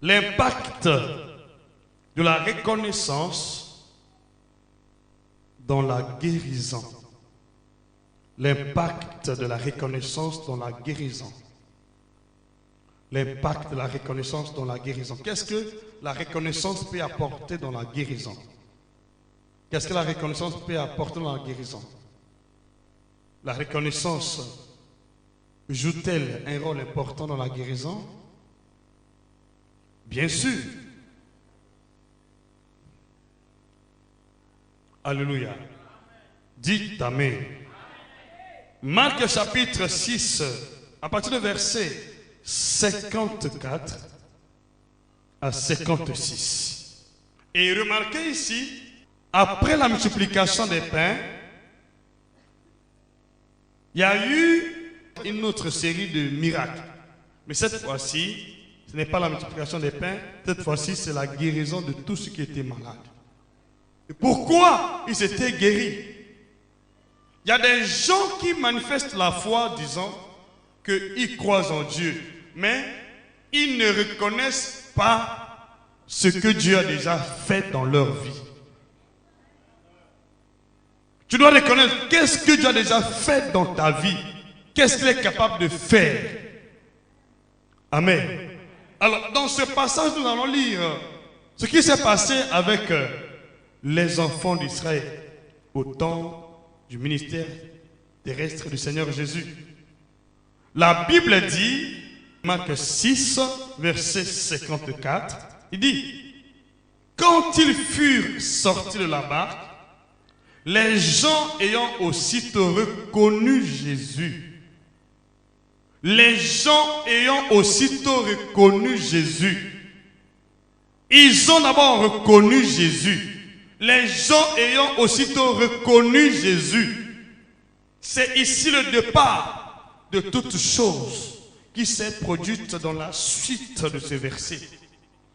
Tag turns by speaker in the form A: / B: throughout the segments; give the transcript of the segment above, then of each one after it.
A: l'impact de la reconnaissance dans la guérison. L'impact de la reconnaissance dans la guérison. L'impact de la reconnaissance dans la guérison. Qu'est-ce que la reconnaissance peut apporter dans la guérison? Qu'est-ce que la reconnaissance peut apporter dans la guérison? La reconnaissance joue-t-elle un rôle important dans la guérison? Bien sûr. Alléluia. Dites Amen. Marc chapitre 6, à partir du verset 54 à 56. Et remarquez ici, après la multiplication des pains, il y a eu une autre série de miracles. Mais cette fois-ci, ce n'est pas la multiplication des pains, cette fois-ci, c'est la guérison de tous ceux qui étaient malades. Et pourquoi ils étaient guéris? Il y a des gens qui manifestent la foi disant qu'ils croient en Dieu, mais ils ne reconnaissent pas ce que Dieu a déjà fait dans leur vie. Tu dois reconnaître qu'est-ce que Dieu a déjà fait dans ta vie. Qu'est-ce qu'il est capable de faire. Amen. Alors, dans ce passage, nous allons lire ce qui s'est passé avec les enfants d'Israël au temps du ministère terrestre du Seigneur Jésus. La Bible dit, Marc 6, verset 54, il dit, quand ils furent sortis de la barque, les gens ayant aussitôt reconnu Jésus, les gens ayant aussitôt reconnu Jésus, ils ont d'abord reconnu Jésus. Les gens ayant aussitôt reconnu Jésus, c'est ici le départ de toute chose qui s'est produite dans la suite de ce verset.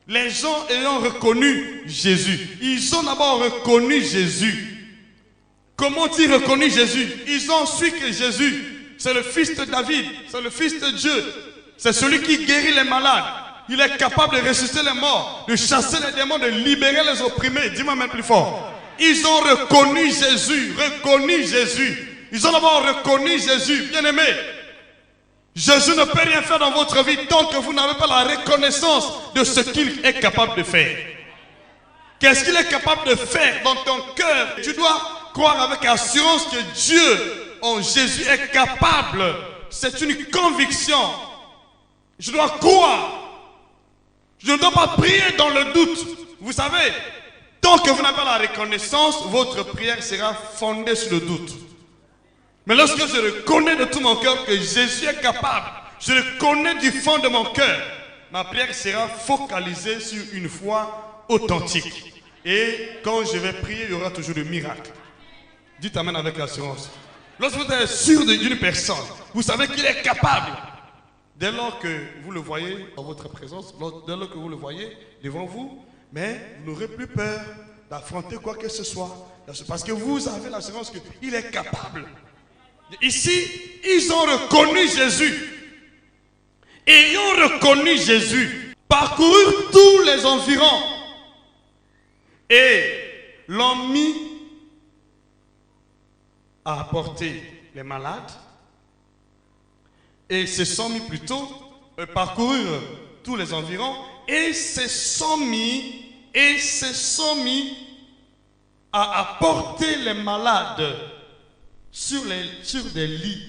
A: Les gens ayant reconnu Jésus, ils ont d'abord reconnu Jésus. Comment ont-ils reconnu Jésus? Ils ont su que Jésus, c'est le fils de David, c'est le fils de Dieu, c'est celui qui guérit les malades. Il est capable de ressusciter les morts, de chasser les démons, de libérer les opprimés. Dis-moi même plus fort. Ils ont reconnu Jésus, reconnu Jésus. Ils ont d'abord reconnu Jésus, bien-aimé. Jésus ne peut rien faire dans votre vie tant que vous n'avez pas la reconnaissance de ce qu'il est capable de faire. Qu'est-ce qu'il est capable de faire dans ton cœur? Tu dois croire avec assurance que Dieu, en Jésus, est capable. C'est une conviction. Je dois croire. Je ne dois pas prier dans le doute. Vous savez, tant que vous n'avez pas la reconnaissance, votre prière sera fondée sur le doute. Mais lorsque je reconnais de tout mon cœur que Jésus est capable, je le connais du fond de mon cœur, ma prière sera focalisée sur une foi authentique. Et quand je vais prier, il y aura toujours des miracles. Dites Amen avec assurance. Lorsque vous êtes sûr d'une personne, vous savez qu'il est capable. Dès lors que vous le voyez dans votre présence, dès lors que vous le voyez devant vous, mais vous n'aurez plus peur d'affronter quoi que ce soit. Parce que vous avez l'assurance qu'il est capable. Ici, ils ont reconnu Jésus. Ayant reconnu Jésus, parcoururent tous les environs et l'ont mis à apporter les malades. Et se sont mis plutôt, parcoururent tous les environs et se sont mis à apporter les malades sur des lits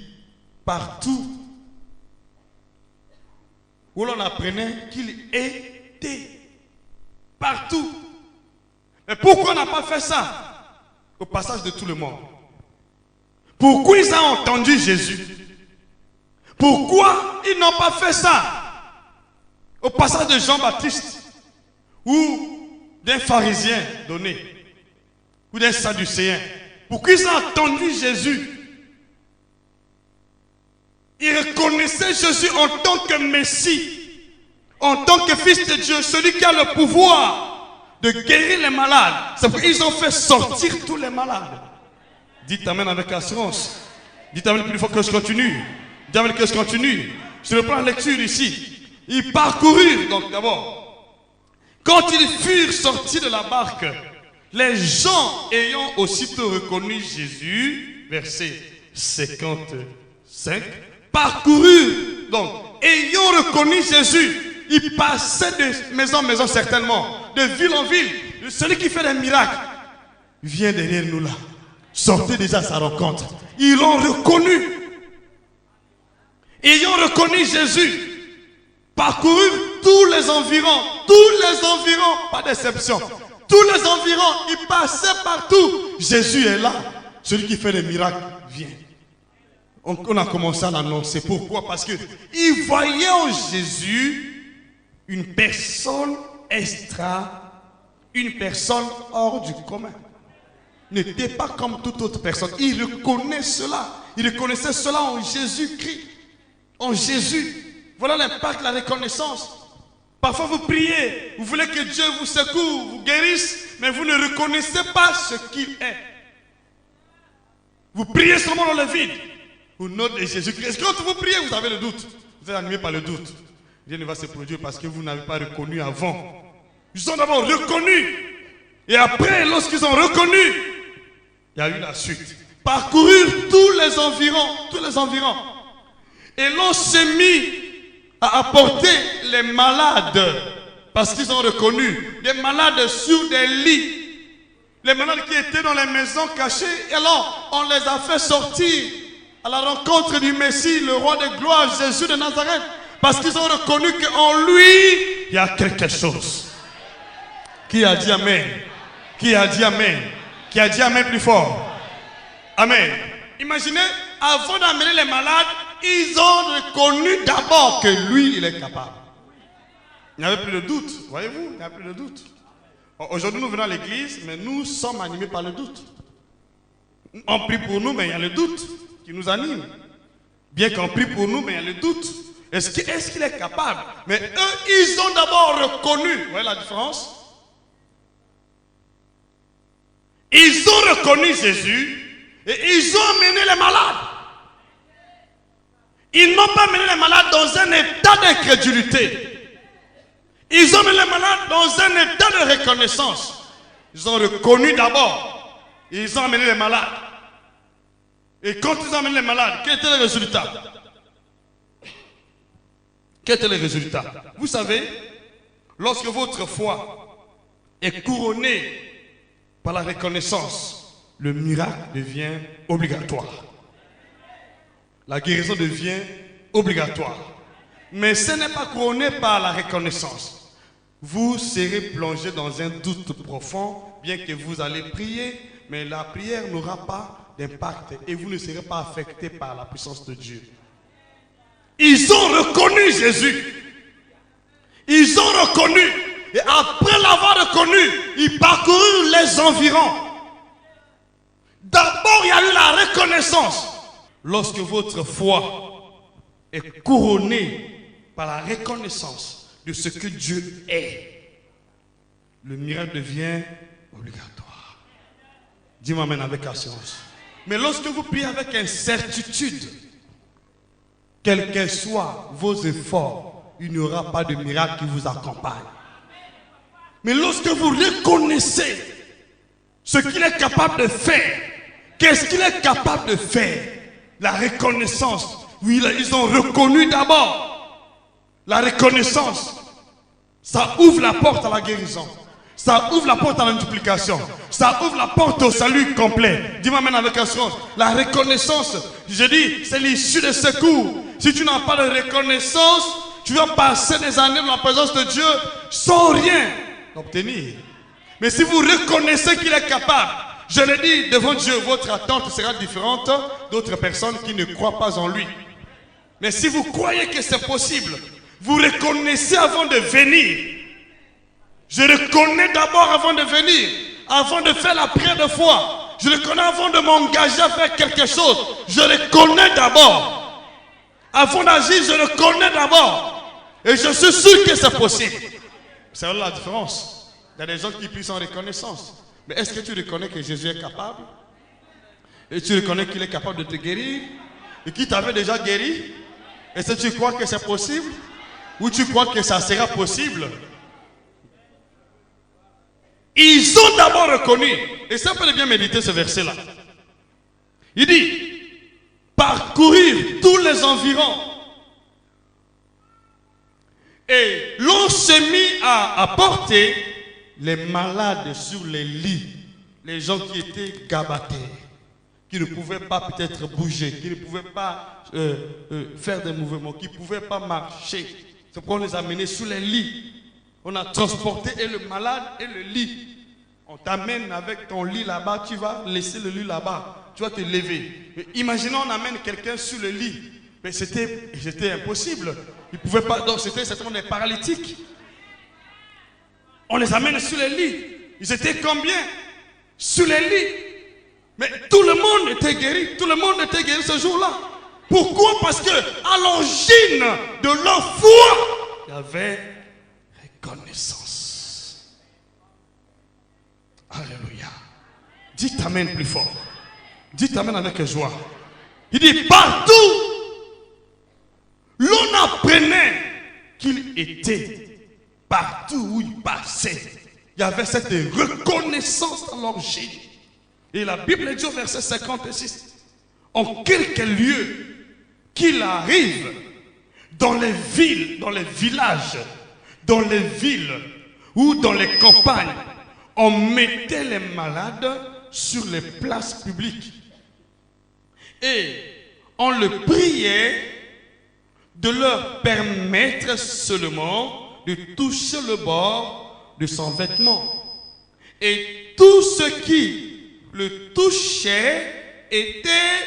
A: partout où l'on apprenait qu'il était partout. Mais pourquoi on n'a pas fait ça au passage de tout le monde? Pourquoi ils ont entendu Jésus? Pourquoi ils n'ont pas fait ça au passage de Jean-Baptiste ou d'un pharisien donné ou d'un sadducéen? Pourquoi ils ont entendu Jésus? Ils reconnaissaient Jésus en tant que Messie, en tant que Fils de Dieu, celui qui a le pouvoir de guérir les malades. C'est pourquoi ils ont fait sortir tous les malades. Dites Amen avec assurance. Dites Amen plus fort que je continue. Dites Amen que je continue. Je reprends la lecture ici. Ils parcoururent donc d'abord Quand ils furent sortis de la barque, les gens ayant aussitôt reconnu Jésus, verset 55, parcoururent, donc, ayant reconnu Jésus, ils passaient de maison en maison certainement, de ville en ville. Celui qui fait des miracles vient derrière nous là. Sortez déjà à sa rencontre. Ils l'ont reconnu. Ayant reconnu Jésus, parcoururent tous les environs, pas d'exception. Tous les environs, ils passaient partout. Jésus est là. Celui qui fait des miracles vient. On a commencé à l'annoncer. Pourquoi? Parce qu'ils voyaient en Jésus une personne une personne hors du commun. N'était pas comme toute autre personne. Ils reconnaissent cela. Ils reconnaissaient cela en Jésus-Christ. En Jésus. Voilà l'impact de la reconnaissance. Parfois vous priez, vous voulez que Dieu vous secoue, vous guérisse, mais vous ne reconnaissez pas ce qu'il est. Vous priez seulement dans le vide. Au nom de Jésus-Christ. Quand vous priez, vous avez le doute. Vous êtes animé par le doute. Rien ne va se produire parce que vous n'avez pas reconnu avant. Ils ont d'abord reconnu. Et après, lorsqu'ils ont reconnu, il y a eu la suite. Parcourir tous les environs. Et l'on s'est mis à apporter les malades, parce qu'ils ont reconnu, des malades sur des lits, les malades qui étaient dans les maisons cachées, et alors on les a fait sortir à la rencontre du Messie, le roi de gloire, Jésus de Nazareth, parce qu'ils ont reconnu qu'en lui, il y a quelque chose. Qui a dit Amen? Qui a dit Amen? Qui a dit Amen plus fort? Amen. Imaginez, avant d'amener les malades, ils ont reconnu d'abord que lui, il est capable. Il n'y avait plus de doute, voyez-vous, il n'y a plus de doute. Aujourd'hui, nous venons à l'église, mais nous sommes animés par le doute. On prie pour nous, mais il y a le doute qui nous anime. Bien qu'on prie pour nous, mais il y a le doute. Est-ce qu'il est capable? Mais eux, ils ont d'abord reconnu. Vous voyez la différence? Ils ont reconnu Jésus et ils ont amené les malades. Ils n'ont pas amené les malades dans un état d'incrédulité. Ils ont amené les malades dans un état de reconnaissance. Ils ont reconnu d'abord. Ils ont amené les malades. Et quand ils ont amené les malades, quel était le résultat? Quel était le résultat? Vous savez, lorsque votre foi est couronnée par la reconnaissance, le miracle devient obligatoire. La guérison devient obligatoire. Mais ce n'est pas couronné par la reconnaissance. Vous serez plongé dans un doute profond, bien que vous allez prier, mais la prière n'aura pas d'impact et vous ne serez pas affecté par la puissance de Dieu. Ils ont reconnu Jésus. Ils ont reconnu. Et après l'avoir reconnu, ils parcoururent les environs. D'abord, il y a eu la reconnaissance. Lorsque votre foi est couronnée par la reconnaissance de ce que Dieu est, le miracle devient obligatoire. Dis-moi amen avec assurance. Mais lorsque vous priez avec incertitude, quels que soient vos efforts, il n'y aura pas de miracle qui vous accompagne. Mais lorsque vous reconnaissez ce qu'il est capable de faire, qu'est-ce qu'il est capable de faire? La reconnaissance. Oui, ils ont reconnu d'abord. La reconnaissance, ça ouvre la porte à la guérison. Ça ouvre la porte à la multiplication. Ça ouvre la porte au salut complet. Dis-moi maintenant avec assurance. La reconnaissance, je dis, c'est l'issue des secours. Si tu n'as pas de reconnaissance, tu vas passer des années dans la présence de Dieu sans rien obtenir. Mais si vous reconnaissez qu'il est capable, je le dis devant Dieu, votre attente sera différente d'autres personnes qui ne croient pas en lui. Mais si vous croyez que c'est possible, vous reconnaissez avant de venir. Je reconnais d'abord avant de venir, avant de faire la prière de foi. Je reconnais avant de m'engager à faire quelque chose. Je reconnais d'abord. Avant d'agir, je reconnais d'abord. Et je suis sûr que c'est possible. C'est la différence. Il y a des gens qui prient sans reconnaissance. Mais est-ce que tu reconnais que Jésus est capable? Et tu reconnais qu'il est capable de te guérir? Et qu'il t'avait déjà guéri? Est-ce que tu crois que c'est possible? Ou tu crois que ça sera possible? Ils ont d'abord reconnu, et ça peut bien méditer ce verset-là. Il dit, parcourir tous les environs. Et l'on s'est mis à porter les malades sur les lits. Les gens qui étaient gabattés, qui ne pouvaient pas peut-être bouger, qui ne pouvaient pas faire des mouvements, qui ne pouvaient pas marcher. C'est pourquoi on les a menés sur les lits. On a transporté et le malade et le lit. On t'amène avec ton lit là-bas, tu vas laisser le lit là-bas, tu vas te lever. Mais imaginons on amène quelqu'un sur le lit. Mais c'était impossible. Ils ne pouvaient pas, donc c'était certainement des paralytiques. On les amène sur les lits. Ils étaient combien? Sur les lits. Mais tout le monde était guéri. Tout le monde était guéri ce jour-là. Pourquoi? Parce que à l'origine de leur foi, il y avait reconnaissance. Alléluia. Dites amen plus fort. Dites amen avec joie. Il dit partout, l'on apprenait qu'il était, partout où il passait, il y avait cette reconnaissance dans l'origine. Et la Bible dit au verset 56, en quelques lieux qu'il arrive dans les villes, dans les villages, dans les villes ou dans les campagnes, on mettait les malades sur les places publiques. Et on le priait de leur permettre seulement de toucher le bord de son vêtement. Et tout ce qui le touchait était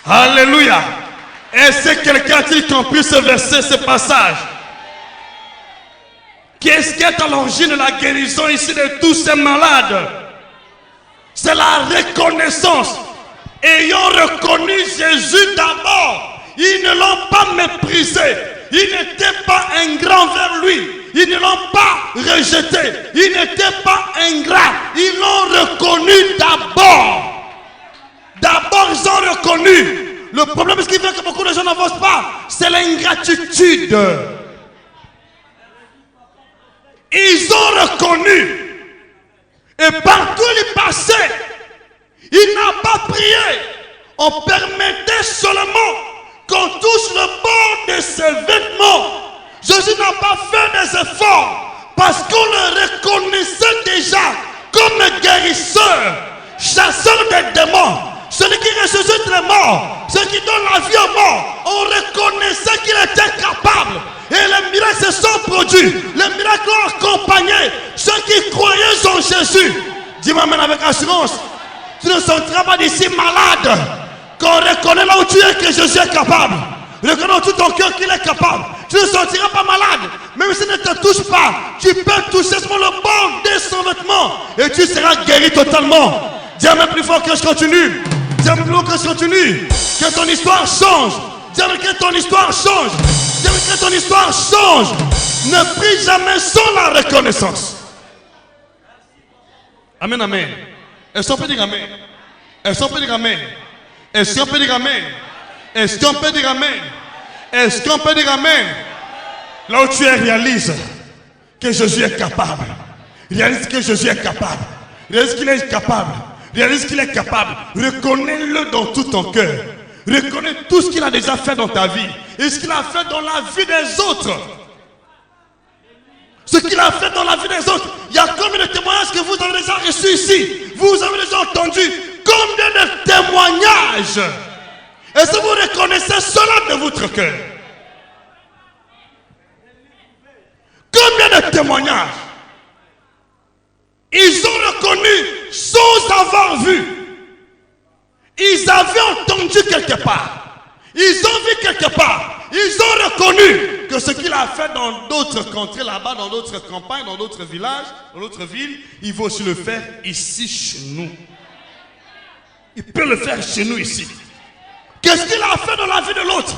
A: Alléluia. Est-ce que quelqu'un a compris ce verset, ce passage? Qu'est-ce qui est à l'origine de la guérison ici de tous ces malades? C'est la reconnaissance. Ayant reconnu Jésus d'abord, ils ne l'ont pas méprisé. Ils n'étaient pas ingrats vers lui. Ils ne l'ont pas rejeté. Ils n'étaient pas ingrats. Ils l'ont reconnu d'abord. D'abord, ils ont reconnu. Le problème, ce qui fait que beaucoup de gens n'avancent pas, c'est l'ingratitude. Ils ont reconnu. Et partout où il passait, il n'a pas prié. On permettait seulement qu'on touche le bord de ses vêtements. Jésus n'a pas fait des efforts parce qu'on le reconnaissait déjà comme guérisseur, chasseur des démons. Celui qui ressuscite les morts, celui qui donne la vie aux morts, on reconnaissait qu'il était capable. Et les miracles se sont produits. Les miracles ont accompagné ceux qui croyaient en Jésus. Dis-moi amen avec assurance. Tu ne sortiras pas d'ici malade. Qu'on reconnaît là où tu es que Jésus est capable. Reconnais en tout ton cœur qu'il est capable. Tu ne sortiras pas malade. Même si ne te touche pas, tu peux toucher seulement le bord de son vêtement. Et tu seras guéri totalement. Dis-moi plus fort que je continue. Dis-moi plus fort que je continue. Que ton histoire change. Dis-moi que ton histoire change. Dis-moi que ton histoire change. Ne prie jamais sans la reconnaissance. Amen, amen. Est-ce qu'on peut dire amen? Est-ce qu'on peut dire amen? Est-ce qu'on peut dire amen? Est-ce qu'on peut dire amen? Est-ce qu'on peut dire amen? Là où tu es, réalise que Jésus est capable. Réalise que Jésus est capable. Réalise qu'il est capable. Réalise qu'il est capable. Reconnais-le dans tout ton cœur. Reconnais tout ce qu'il a déjà fait dans ta vie. Et ce qu'il a fait dans la vie des autres. Ce qu'il a fait dans la vie des autres. Il y a combien de témoignages que vous avez déjà reçus ici? Vous avez déjà entendu combien de témoignages? Est-ce que vous reconnaissez cela de votre cœur? Combien de témoignages? Ils ont reconnu sans avoir vu. Ils avaient entendu quelque part. Ils ont vu quelque part. Ils ont reconnu que ce qu'il a fait dans d'autres contrées là-bas, dans d'autres campagnes, dans d'autres villages, dans d'autres villes, il va aussi le faire ici chez nous. Il peut le faire chez nous ici. Qu'est-ce qu'il a fait dans la vie de l'autre?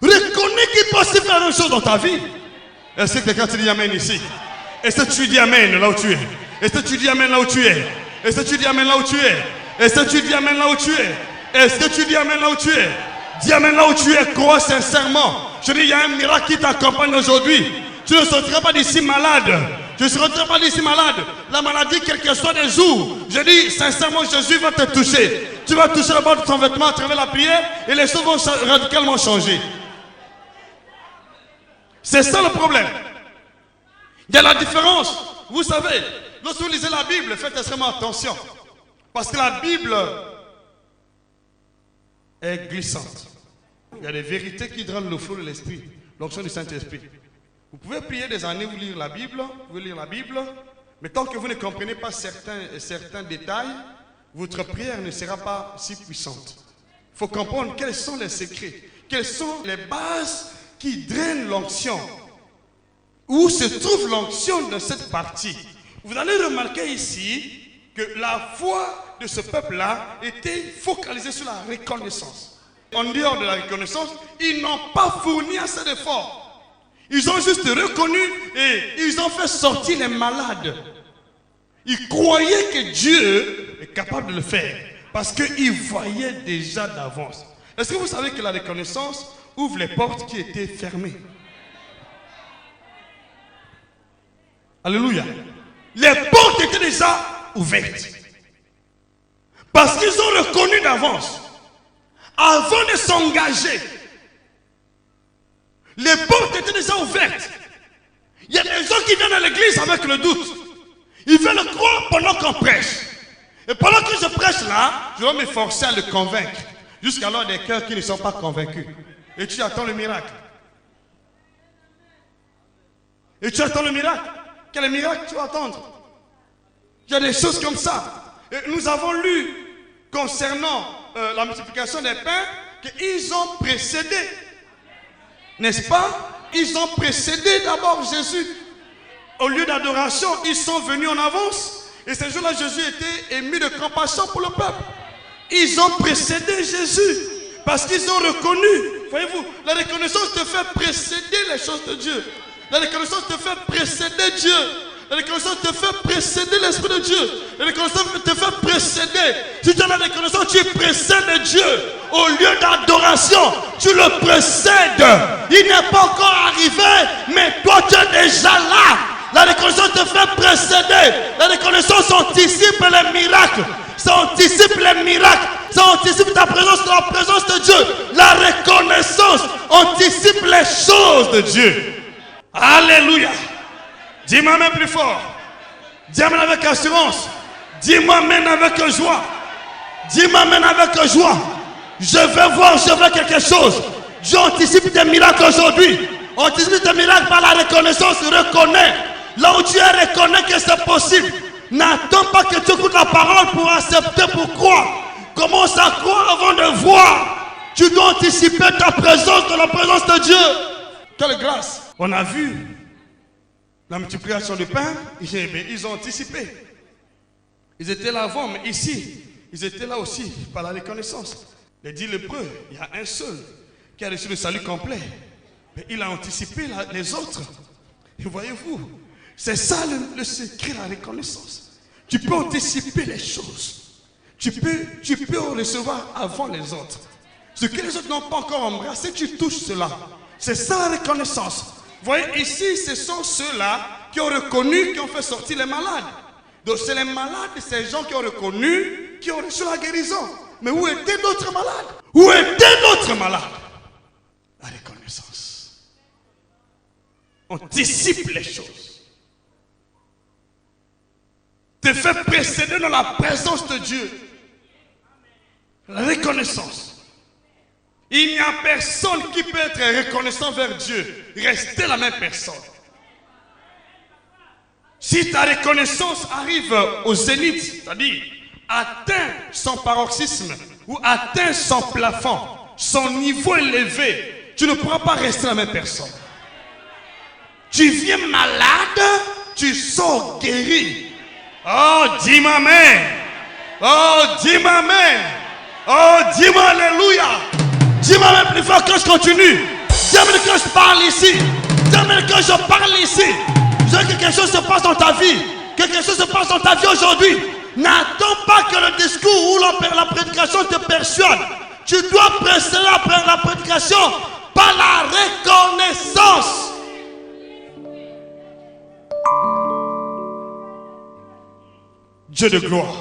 A: Reconnais qu'il peut aussi faire la même chose dans ta vie. Est-ce que quelqu'un te dit amen ici? Est-ce que tu dis amen là où tu es? Est-ce que tu dis amen là où tu es? Est-ce que tu dis amen là où tu es? Est-ce que tu dis amen là où tu es? Est-ce que tu dis amen là où tu es? Dis amen là où tu es, crois sincèrement. Je dis, il y a un miracle qui t'accompagne aujourd'hui. Tu ne sortiras pas d'ici malade. Tu ne sortiras pas d'ici malade. La maladie, quel que soit des jours. Je dis, sincèrement, Jésus va te toucher. Tu vas toucher le bord de ton vêtement à travers la prière et les choses vont radicalement changer. C'est ça le problème. Il y a la différence. Vous savez, lorsque vous lisez la Bible, faites extrêmement attention. Parce que la Bible est glissante. Il y a des vérités qui drainent le flot de l'esprit, l'onction du Saint-Esprit. Vous pouvez prier des années, vous lire la Bible, mais tant que vous ne comprenez pas certains détails, votre prière ne sera pas si puissante. Il faut comprendre quels sont les secrets, quelles sont les bases qui drainent l'onction. Où se trouve l'onction de cette partie? Vous allez remarquer ici que la foi de ce peuple-là était focalisée sur la reconnaissance. En dehors de la reconnaissance, ils n'ont pas fourni assez d'efforts. Ils ont juste reconnu et ils ont fait sortir les malades. Ils croyaient que Dieu est capable de le faire parce qu'ils voyaient déjà d'avance. Est-ce que vous savez que la reconnaissance ouvre les portes qui étaient fermées? Alléluia. Les portes étaient déjà ouvertes. Parce qu'ils ont reconnu d'avance. Avant de s'engager, les portes étaient déjà ouvertes. Il y a des gens qui viennent à l'église avec le doute. Ils veulent croire pendant qu'on prêche. Et pendant que je prêche là, je dois m'efforcer à le convaincre. Jusqu'alors des cœurs qui ne sont pas convaincus. Et tu attends le miracle. Et tu attends le miracle. Quel miracle tu vas attendre? Il y a des choses comme ça. Et nous avons lu concernant la multiplication des pains qu'ils ont précédé. N'est-ce pas? Ils ont précédé d'abord Jésus. Au lieu d'adoration, ils sont venus en avance. Et ce jour-là, Jésus était ému de compassion pour le peuple. Ils ont précédé Jésus. Parce qu'ils ont reconnu. Voyez-vous, la reconnaissance te fait précéder les choses de Dieu. La reconnaissance te fait précéder Dieu. La reconnaissance te fait précéder l'Esprit de Dieu. La reconnaissance te fait précéder. Si tu as la reconnaissance, tu précèdes Dieu. Au lieu d'adoration, tu le précèdes. Il n'est pas encore arrivé, mais toi tu es déjà là. La reconnaissance te fait précéder. La reconnaissance anticipe les miracles. Ça anticipe les miracles. Ça anticipe ta présence, la présence de Dieu. La reconnaissance anticipe les choses de Dieu. Alléluia. Dis-moi même plus fort. Dis-moi avec assurance. Dis-moi même avec joie. Dis-moi même avec joie. Je veux voir, je veux quelque chose. Dieu anticipe tes miracles aujourd'hui. Anticipe tes miracles par la reconnaissance. Reconnais. Là où tu es, reconnais que c'est possible. N'attends pas que tu écoutes la parole pour accepter, pour croire. Commence à croire avant de voir. Tu dois anticiper ta présence dans la présence de Dieu. Quelle grâce. On a vu la multiplication du pain, ils ont anticipé. Ils étaient là avant, mais ici, ils étaient là aussi par la reconnaissance. Les 10 lépreux, il y a un seul qui a reçu le salut complet. Mais il a anticipé les autres. Et voyez-vous, c'est ça le secret de la reconnaissance. Tu peux anticiper les choses. Tu peux recevoir avant les autres. Ce que les autres n'ont pas encore embrassé, tu touches cela. C'est ça la reconnaissance. Vous voyez, ici, ce sont ceux-là qui ont reconnu, qui ont fait sortir les malades. Donc, c'est les malades, ces gens qui ont reconnu, qui ont reçu la guérison. Mais où étaient d'autres malades? Où étaient d'autres malades? La reconnaissance. Anticipe les choses. Te fait précéder dans la présence de Dieu. La reconnaissance. Il n'y a personne qui peut être reconnaissant vers Dieu. Restez la même personne. Si ta reconnaissance arrive au zénith, c'est-à-dire atteint son paroxysme ou atteint son plafond, son niveau élevé, tu ne pourras pas rester la même personne. Tu viens malade, tu sors guéri. Oh, dis-moi amen. Oh, dis-moi amen. Oh, dis-moi alléluia. Dis-moi même plus fort que je continue. Dis-moi que je parle ici. Dis-moi que je parle ici. Je veux que quelque chose se passe dans ta vie. Que quelque chose se passe dans ta vie aujourd'hui. N'attends pas que le discours ou la prédication te persuade. Tu dois précéder la prédication par la reconnaissance. Dieu de gloire.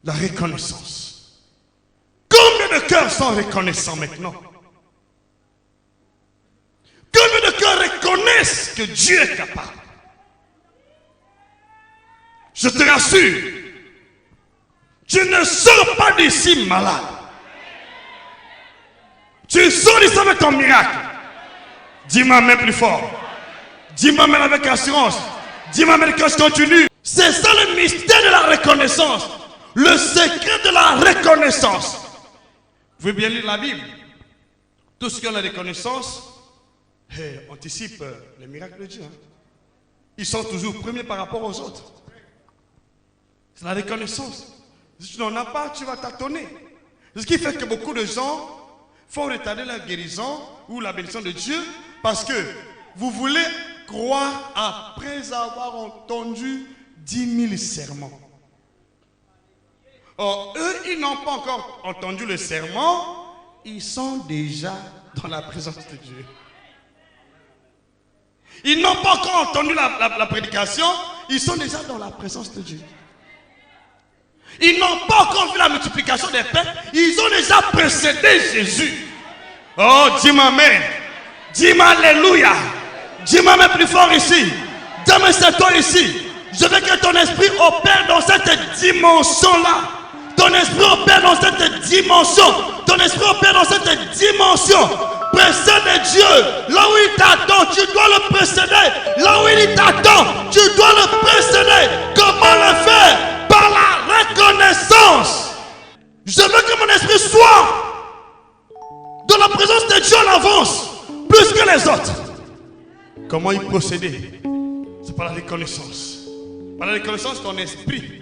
A: La reconnaissance. Combien de cœurs sont reconnaissants maintenant? Combien de cœurs reconnaissent que Dieu est capable? Je te rassure, tu ne sors pas d'ici malade. Tu sors d'ici avec ton miracle. Dis-moi même plus fort. Dis-moi même avec assurance. Dis-moi même quand je continue. C'est ça le mystère de la reconnaissance. Le secret de la reconnaissance. Vous pouvez bien lire la Bible. Tout ce qui a la reconnaissance anticipe les miracles de Dieu. Ils sont toujours premiers par rapport aux autres. C'est la reconnaissance. Si tu n'en as pas, tu vas tâtonner. Ce qui fait que beaucoup de gens font retarder la guérison ou la bénédiction de Dieu parce que vous voulez croire après avoir entendu 10 000 sermons. Or, eux, ils n'ont pas encore entendu le sermon, ils sont déjà dans la présence de Dieu. Ils n'ont pas encore entendu la prédication, ils sont déjà dans la présence de Dieu. Ils n'ont pas encore vu la multiplication des pains, ils ont déjà précédé Jésus. Oh, dis-moi amen. Dis-moi alléluia. Dis-moi même plus fort ici. Dis-moi c'est toi ici. Je veux que ton esprit opère dans cette dimension-là. Ton esprit opère dans cette dimension. Ton esprit opère dans cette dimension. Précède Dieu. Là où il t'attend, tu dois le précéder. Là où il t'attend, tu dois le précéder. Comment le faire? Par la reconnaissance. Je veux que mon esprit soit dans la présence de Dieu en avance, plus que les autres. Comment y procéder? C'est par la reconnaissance. Par la reconnaissance, ton esprit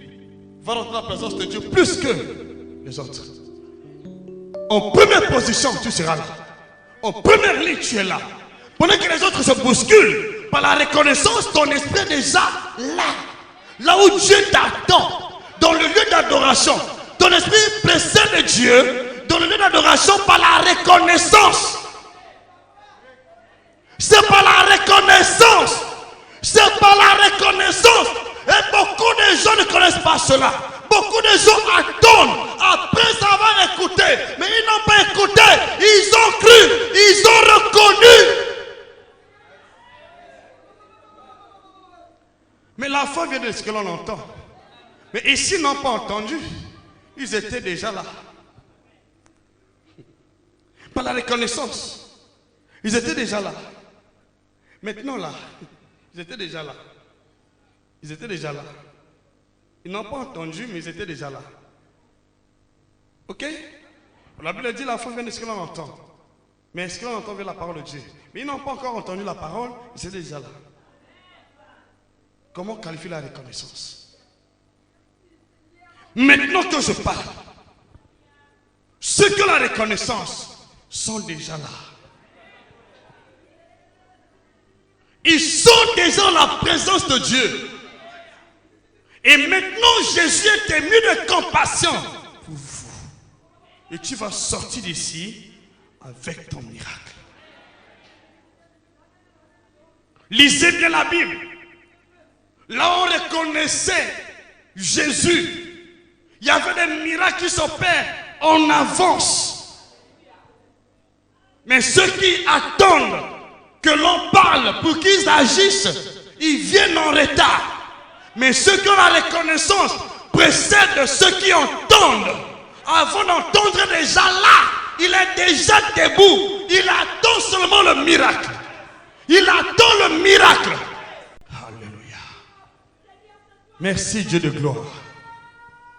A: va dans la présence de Dieu plus que les autres. En première position, tu seras là. En première ligne, tu es là. Pendant que les autres se bousculent, par la reconnaissance, ton esprit est déjà là. Là où Dieu t'attend, dans le lieu d'adoration. Ton esprit précède Dieu dans le lieu d'adoration par la reconnaissance. C'est par la reconnaissance. C'est par la reconnaissance. Et beaucoup de gens ne connaissent pas cela. Beaucoup de gens attendent après avoir écouté. Mais ils n'ont pas écouté. Ils ont cru. Ils ont reconnu. Mais la foi vient de ce que l'on entend. Mais ici, ils n'ont pas entendu. Ils étaient déjà là. Par la reconnaissance. Ils étaient déjà là. Maintenant là, ils étaient déjà là. Ils étaient déjà là. Ils n'ont pas entendu, mais ils étaient déjà là. Ok? La Bible dit la foi vient de ce que l'on entend. Mais est-ce que l'on entend la parole de Dieu? Mais ils n'ont pas encore entendu la parole, ils étaient déjà là. Comment qualifier la reconnaissance? Maintenant que je parle, ceux qui ont la reconnaissance sont déjà là. Ils sont déjà dans la présence de Dieu. Et maintenant, Jésus est ému de compassion pour vous. Et tu vas sortir d'ici avec ton miracle. Lisez bien la Bible. Là, on reconnaissait Jésus. Il y avait des miracles qui s'opèrent en avance. Mais ceux qui attendent que l'on parle pour qu'ils agissent, ils viennent en retard. Mais ceux qui ont la reconnaissance précèdent ceux qui entendent. Avant d'entendre déjà là, il est déjà debout. Il attend seulement le miracle. Il attend le miracle. Alléluia. Merci Dieu de gloire.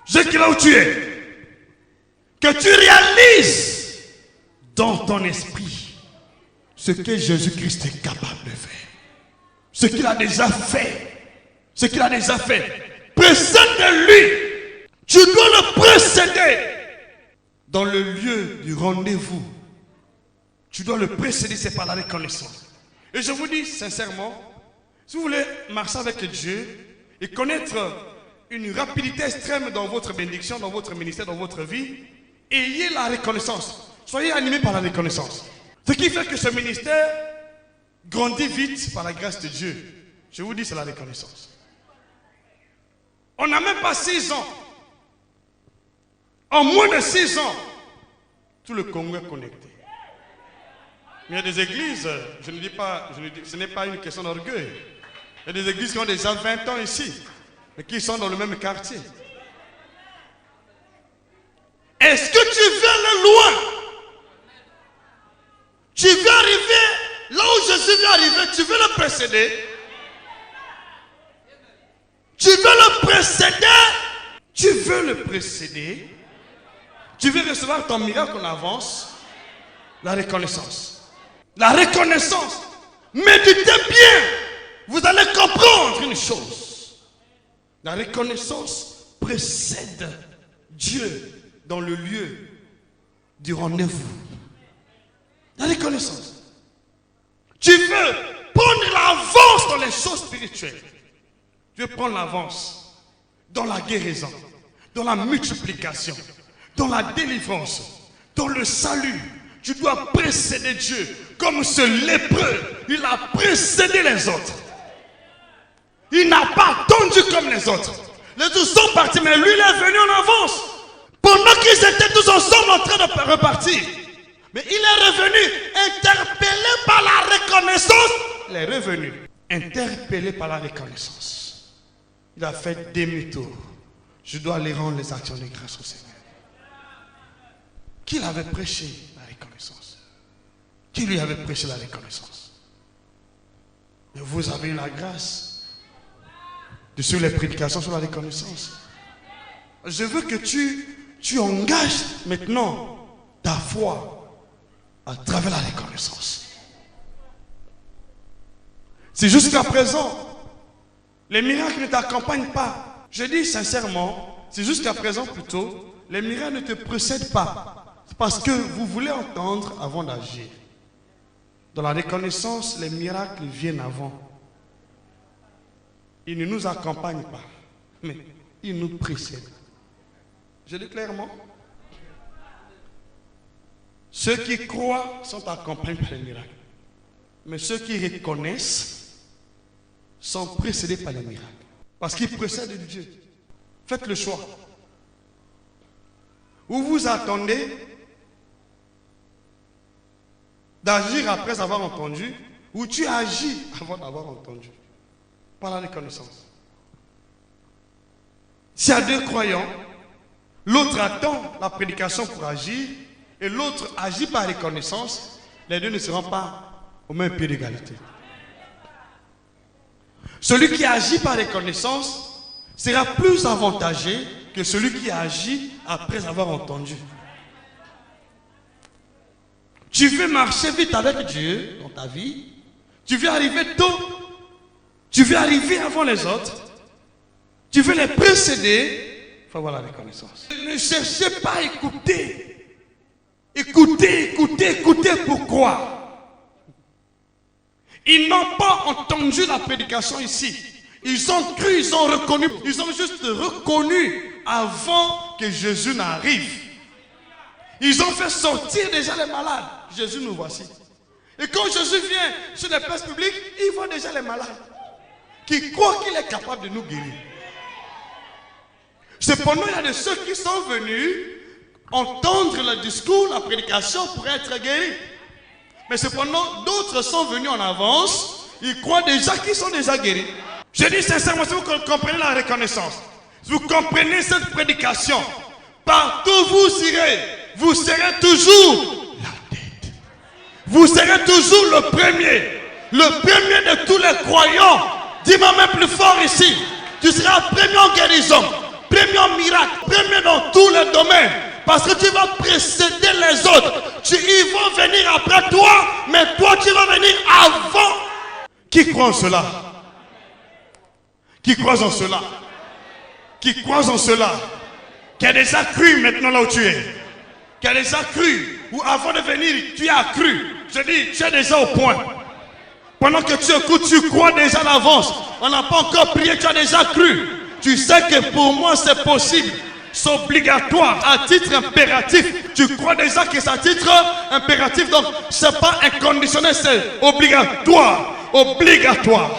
A: Je sais là où tu es. Que tu réalises dans ton esprit ce que Jésus-Christ est capable de faire. Ce qu'il a déjà fait. Ce qu'il a déjà fait. Précède de lui. Tu dois le précéder. Dans le lieu du rendez-vous. Tu dois le précéder, c'est par la reconnaissance. Et je vous dis sincèrement, si vous voulez marcher avec Dieu et connaître une rapidité extrême dans votre bénédiction, dans votre ministère, dans votre vie, ayez la reconnaissance. Soyez animés par la reconnaissance. Ce qui fait que ce ministère grandit vite par la grâce de Dieu. Je vous dis, c'est la reconnaissance. On n'a même pas 6 ans. En moins de 6 ans, tout le Congo est connecté. Mais il y a des églises, ce n'est pas une question d'orgueil. Il y a des églises qui ont déjà 20 ans ici, mais qui sont dans le même quartier. Est-ce que tu veux aller loin? Tu veux arriver là où Jésus veut arriver, tu veux le précéder? Tu veux le précéder? Tu veux le précéder? Tu veux recevoir ton miracle en avance? La reconnaissance. La reconnaissance. Méditez bien. Vous allez comprendre une chose. La reconnaissance précède Dieu dans le lieu du rendez-vous. La reconnaissance. Tu veux prendre l'avance dans les choses spirituelles. Tu veux prendre l'avance dans la guérison, dans la multiplication, dans la délivrance, dans le salut. Tu dois précéder Dieu. Comme ce lépreux, il a précédé les autres. Il n'a pas attendu comme les autres. Les autres sont partis, mais lui, il est venu en avance. Pendant qu'ils étaient tous ensemble en train de repartir. Mais il est revenu, interpellé par la reconnaissance. Il est revenu, interpellé par la reconnaissance. Il a fait demi-tour. Je dois aller rendre les actions de grâce au Seigneur. Qui l'avait prêché la reconnaissance? Qui lui avait prêché la reconnaissance? Et vous avez eu la grâce de suivre les prédications sur la reconnaissance. Je veux que tu engages maintenant ta foi à travers la reconnaissance. Si jusqu'à présent, les miracles ne t'accompagnent pas, je dis sincèrement, si jusqu'à présent plutôt, les miracles ne te précèdent pas, c'est parce que vous voulez entendre avant d'agir. Dans la reconnaissance, les miracles viennent avant. Ils ne nous accompagnent pas, mais ils nous précèdent. Je dis clairement, ceux qui croient sont accompagnés par les miracles. Mais ceux qui reconnaissent sont précédés par les miracles. Parce qu'ils précèdent de Dieu. Faites le choix. Ou vous attendez d'agir après avoir entendu, ou tu agis avant d'avoir entendu. Par la reconnaissance. S'il y a 2 croyants, l'autre attend la prédication pour agir, et l'autre agit par reconnaissance, les 2 ne seront pas au même pied d'égalité. Celui qui agit par reconnaissance sera plus avantagé que celui qui agit après avoir entendu. Tu veux marcher vite avec Dieu dans ta vie, tu veux arriver tôt, tu veux arriver avant les autres, tu veux les précéder, il faut avoir la reconnaissance. Ne cherchez pas à écouter. Écoutez, pourquoi? Ils n'ont pas entendu la prédication ici. Ils ont cru, ils ont reconnu. Ils ont juste reconnu avant que Jésus n'arrive. Ils ont fait sortir déjà les malades. Jésus, nous voici. Et quand Jésus vient sur les places publiques, il voit déjà les malades qui croient qu'il est capable de nous guérir. Cependant, il y a de ceux qui sont venus entendre le discours, la prédication pour être guéris. Mais cependant, d'autres sont venus en avance, ils croient déjà qu'ils sont déjà guéris. Je dis sincèrement, si vous comprenez la reconnaissance, si vous comprenez cette prédication, partout où vous irez, vous serez toujours la tête. Vous serez toujours le premier de tous les croyants. Dis-moi même plus fort ici, tu seras premier en guérison, premier en miracle, premier dans tous les domaines. Parce que tu vas précéder les autres. Ils vont venir après toi, mais toi tu vas venir avant. Qui croit en cela? Qui croit en cela? Qui croit en cela? Qui a déjà cru maintenant là où tu es? Qui a déjà cru? Ou avant de venir, tu as cru? Je dis, tu es déjà au point. Pendant que tu écoutes, tu crois déjà à l'avance. On n'a pas encore prié, tu as déjà cru. Tu sais que pour moi c'est possible. C'est obligatoire, à titre impératif. Tu crois déjà que c'est à titre impératif. Donc, c'est pas inconditionnel, c'est obligatoire. Obligatoire.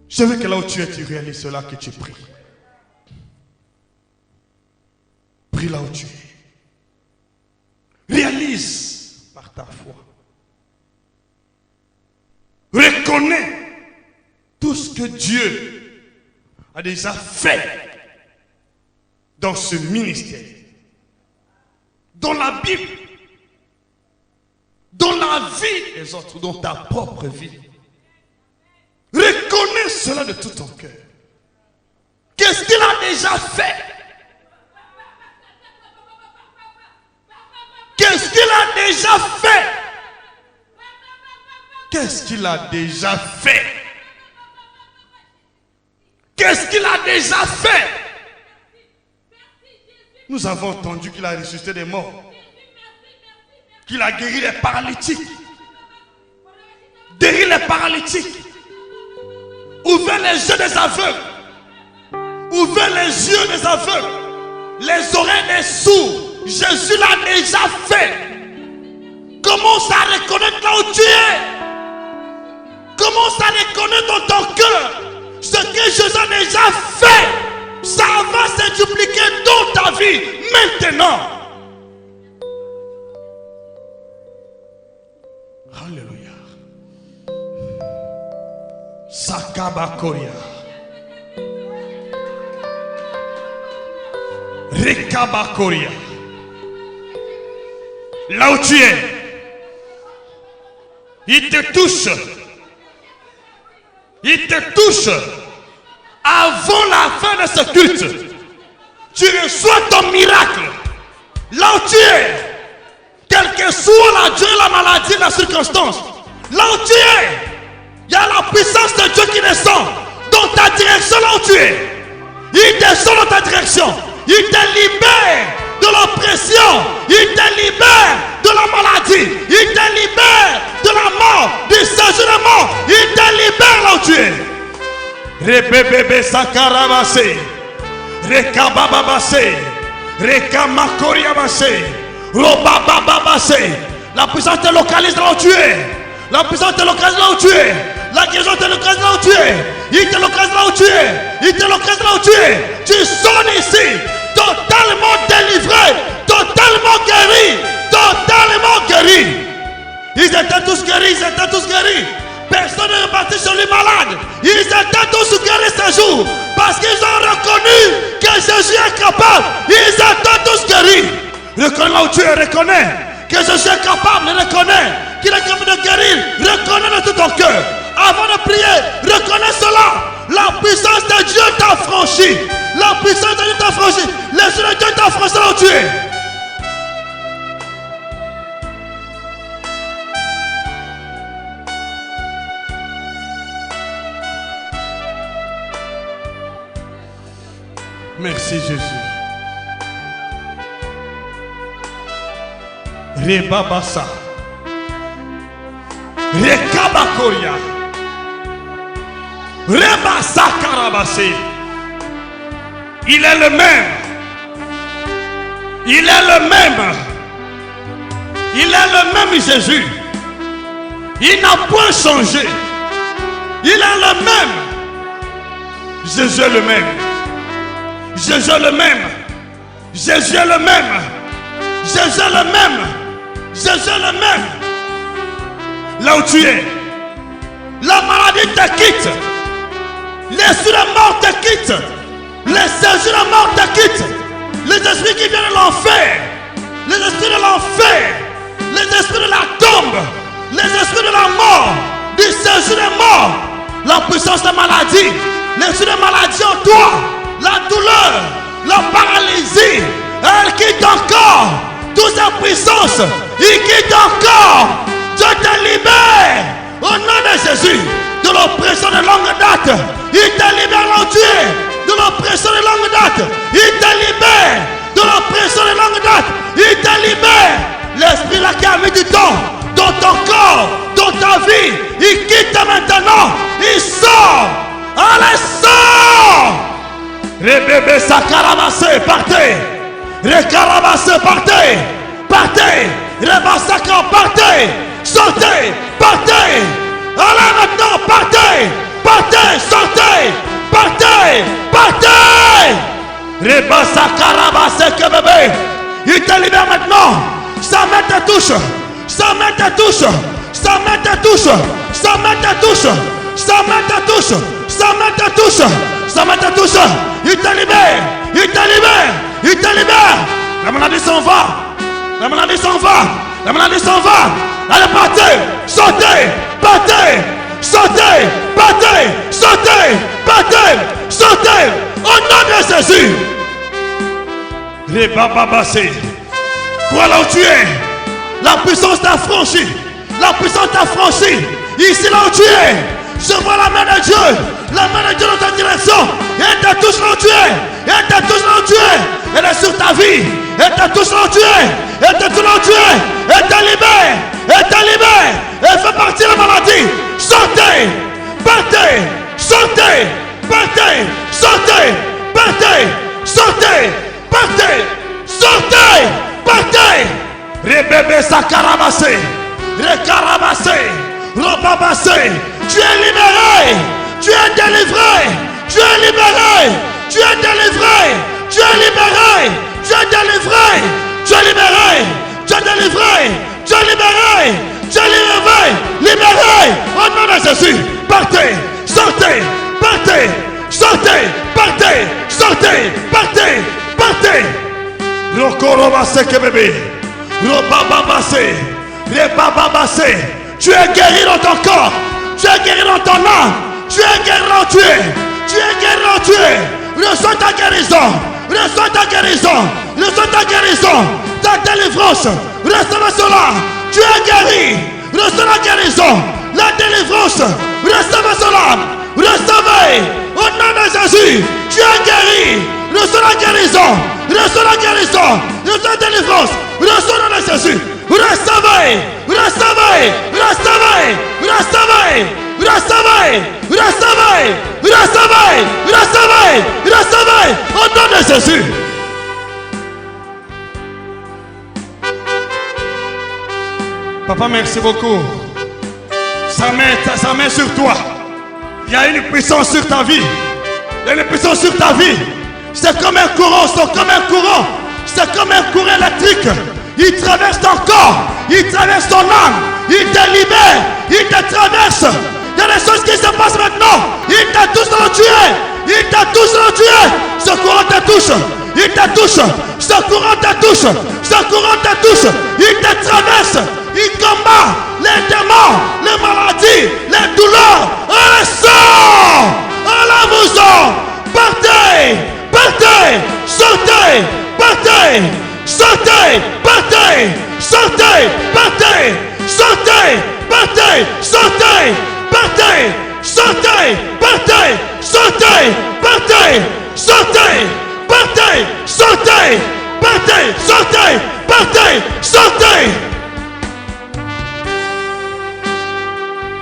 A: Je veux que là où tu es, tu réalises cela, que tu pries. Prie là où tu es. Réalise par ta foi. Reconnais tout ce que Dieu a déjà fait dans ce ministère, dans la Bible, dans la vie des autres, dans ta propre vie. Reconnais cela de tout ton cœur. Qu'est-ce qu'il a déjà fait? Qu'est-ce qu'il a déjà fait? Qu'est-ce qu'il a déjà fait? Qu'est-ce qu'il a déjà fait? Nous avons entendu qu'il a ressuscité des morts, qu'il a guéri les paralytiques, guéri les paralytiques, ouvert les yeux des aveugles, ouvert les yeux des aveugles, les oreilles des sourds. Jésus l'a déjà fait. Commence à reconnaître là où tu es. Commence à reconnaître dans ton cœur ce que Jésus a déjà fait. Ça va se dupliquer dans ta vie maintenant. Alléluia. Sakabakoya. Rekabakoya. Là où tu es, il te touche. Il te touche. Avant la fin de ce culte, tu reçois ton miracle. Là où tu es, quelle que soit la durée, la maladie, la circonstance, là où tu es, il y a la puissance de Dieu qui descend dans ta direction. Là où tu es, il descend dans ta direction. Il te libère de l'oppression. Il te libère de la maladie. Il te libère de la mort, du séjour de mort. Il te libère là où tu es. Rebebebe sakarabase, rekabababase, rekamakoriabase, robabababase. La puissance te localise là où tu es. La puissance te localise là où tu es. La guérison te localise là où tu es. Il te localise là où tu es. Il te localise là où tu es. Tu sonnes ici, totalement délivré, totalement guéri, totalement guéri. Ils étaient tous guéris, ils étaient tous guéris. Personne n'est reparti sur lui malade. Ils étaient tous guéris ce jour. Parce qu'ils ont reconnu que Jésus est capable. Ils étaient tous guéris. Reconnais là où tu es, reconnais que Jésus est capable, reconnais qu'il est capable de guérir. Reconnais de tout ton cœur. Avant de prier, reconnais cela. La puissance de Dieu t'a franchi. La puissance de Dieu t'a franchi. L'esprit de Dieu t'a franchi là où tu es. Merci Jésus. Rebabasa. Rekabakoya. Rebasa karabase. Il est le même. Il est le même. Il est le même Jésus. Il n'a point changé. Il est le même. Jésus est le même. Jésus est le même. Jésus est le même. Jésus est le même. Jésus est le même. Là où tu es, la maladie te quitte. L'esprit de mort te quitte. Les séjours de mort te quitte. Les esprits qui viennent de l'enfer. Les esprits de l'enfer. Les esprits de la tombe. Les esprits de la mort. Du séjour de mort. La puissance de maladie. L'esprit de maladie en toi. La douleur, la paralysie, elle quitte encore. Toute sa puissance, il quitte encore. Dieu te libère. Au nom de Jésus, de l'oppression de longue date, il te libère là où tu es. De l'oppression de longue date, il te libère. De l'oppression de longue date, il te libère. L'esprit là qui a mis du temps dans ton corps, dans ta vie, il quitte maintenant. Il sort. Allez, sort. Rebebe sakarabase, partez. Rekarabase, partez. Partez. Rebasaka, partez. Sortez. Partez. Allez maintenant, partez. Partez, sortez. Partez. Partez. Rebasakarabase, que bébé. Il te libère maintenant. Sa main te touche. Sa main te touche. Sa main te touche. Sa main te touche. Sa main te touche. Sa main te touche. Sa main te touche. Il te libère. Il te libère. Il te libère. La maladie s'en va. La maladie s'en va. La maladie s'en va. Allez, partez. Sautez. Partez. Sautez. Partez. Sautez. Partez. Sautez. Au nom de Jésus. Les bababassés. Quoi là où tu es? La puissance t'a franchi. La puissance t'a franchi. Ici là où tu es, je vois la main de Dieu. La main de Dieu dans ta direction. Elle te touche là où tu es. Elle te touche là où tu es. Elle est sur ta vie. Elle te touche là où tu es. Elle te touche là où tu es. Elle te libère. Elle te libère. Elle fait partir la maladie. Sortez. Partez. Sortez. Partez. Sortez. Partez. Sortez. Partez. Sortez. Partez. Rebebe sakarabase. Rekarabase. Robabassé, tu es libéré, tu es délivré, tu es libéré, tu es délivré, tu es libéré, tu es délivré, tu es libéré, tu es délivré, tu es libéré, tu es libéré, libéré, au nom de Jésus, partez, sortez, partez, sortez, partez, sortez, partez, partez. Rokorobase que bébé, robababassé, rebababassé. Tu es guéri dans ton corps. Tu es guéri dans ton âme. Tu es guéri dans tu es. Tu es guéri dans tu es. Reçois ta guérison. Reçois ta guérison. Reçois ta guérison. Ta délivrance. Reçois cela. Tu es guéri. Reçois la guérison. La délivrance. Reçois cela. Recevez. Au nom de Jésus. Tu es guéri. Reçois la guérison. Reçois la guérison. Reçois la délivrance. Reçois le nom de Jésus. Recevez, recevez, recevez, recevez, recevez, recevez, recevez, recevez, recevez, au nom de Jésus. Papa, merci beaucoup. Sa main sur toi. Il y a une puissance sur ta vie. Il y a une puissance sur ta vie. C'est comme un courant, c'est comme un courant. C'est comme un courant électrique. Il traverse ton corps, il traverse ton âme, il te libère, il te traverse. Il y a des choses qui se passent maintenant. Il te touche dans le tu es, il te touche dans le tu es. Ce courant te touche, il te touche, ce courant te touche, ce courant te touche, il te traverse, il combat les démons, les maladies, les douleurs. Allez, sort, allez-vous-en, partez, partez, sortez, partez. Sortez, partez, sortez, partez, sortez, partez, sortez, partez, sortez, partez, sortez, partez, sortez, partez, sortez, partez, sortez, partez, sortez.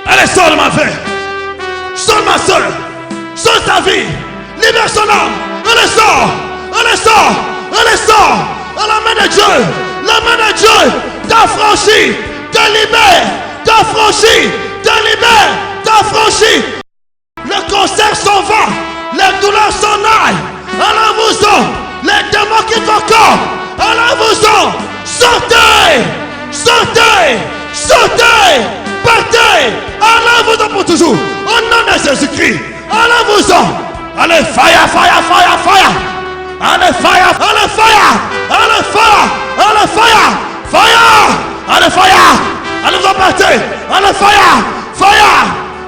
A: Allez, sors de ma vie, sors de ma soeur, sors ta vie, libère son âme, allez, sors, allez, sors, allez, sors. La main de Dieu, la main de Dieu t'a franchi, te libère, t'a franchi, te libère, t'a franchi. Le cancer s'en va, les douleurs s'en aillent. Allez-vous-en, les démons qui t'ont corps, allez-vous-en, sortez, sortez, sortez, partez, allez-vous-en pour toujours. Au nom de Jésus-Christ, allez-vous-en, allez, fire, fire, fire, fire. Allez, fire, allez, fire, allez, fire, allez, fire, fire, allez, fire, allez, vous emporter, allez, fire, fire,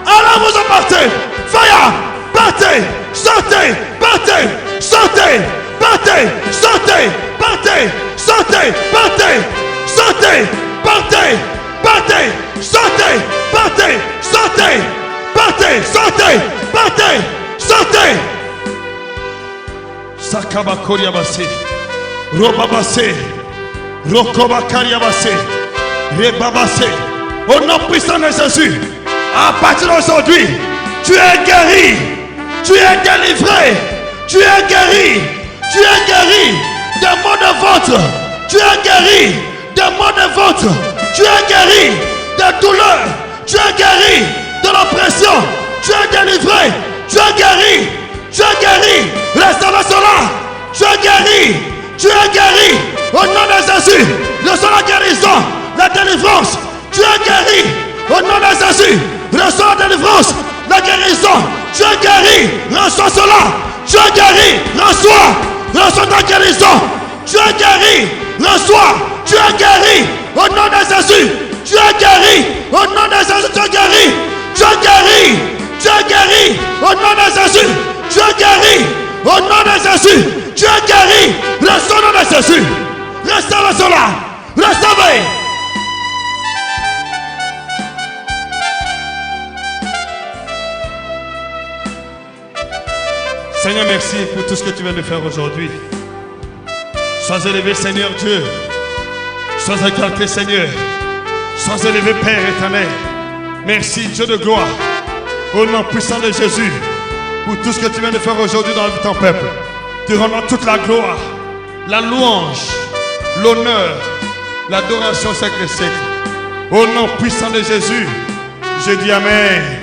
A: allez, vous emporter, fire, partez, sortez, partez, sortez, partez, sortez, partez, sortez, partez, sortez, partez, partez, sortez, partez, sortez, partez, sortez, partez, sortez. Sakabakoriabase, Robabase, Rokobakariabase, Rebabase. Au nom puissant de Jésus, à partir d'aujourd'hui, tu es guéri, tu es délivré, Tu es guéri. Tu es guéri des maux de ventre. Tu es guéri des maux de ventre. Tu es guéri des douleurs. Tu es guéri de l'oppression. Tu es délivré. Tu es guéri. Tu es guéri. Restaure là. Tu es guéri. Tu es guéri. Au nom de Jésus. Reçois la guérison. La délivrance. Tu es guéri. Au nom de Jésus. Reçois la délivrance. La guérison. Tu es guéri. Reçois cela. Tu es guéri. Reçois ta guérison. Tu es guéri. Reçois. Tu es guéri. Au nom de Jésus. Tu es guéri. Au nom de Jésus. Tu es guéri. Tu es guéri. Tu es guéri. Au nom de Jésus. Tu es guéri. Au nom de Jésus. Tu es guéri. Reçois au nom de Jésus. Restaure cela. Restaure. Seigneur, merci pour tout ce que tu viens de faire aujourd'hui. Sois élevé, Seigneur Dieu. Sois exalté, Seigneur. Sois élevé, Père éternel. Merci, Dieu de gloire. Au nom puissant de Jésus, pour tout ce que tu viens de faire aujourd'hui dans la vie de ton peuple. Te rendons toute la gloire, la louange, l'honneur, l'adoration siècle et siècle. Au nom puissant de Jésus, je dis Amen.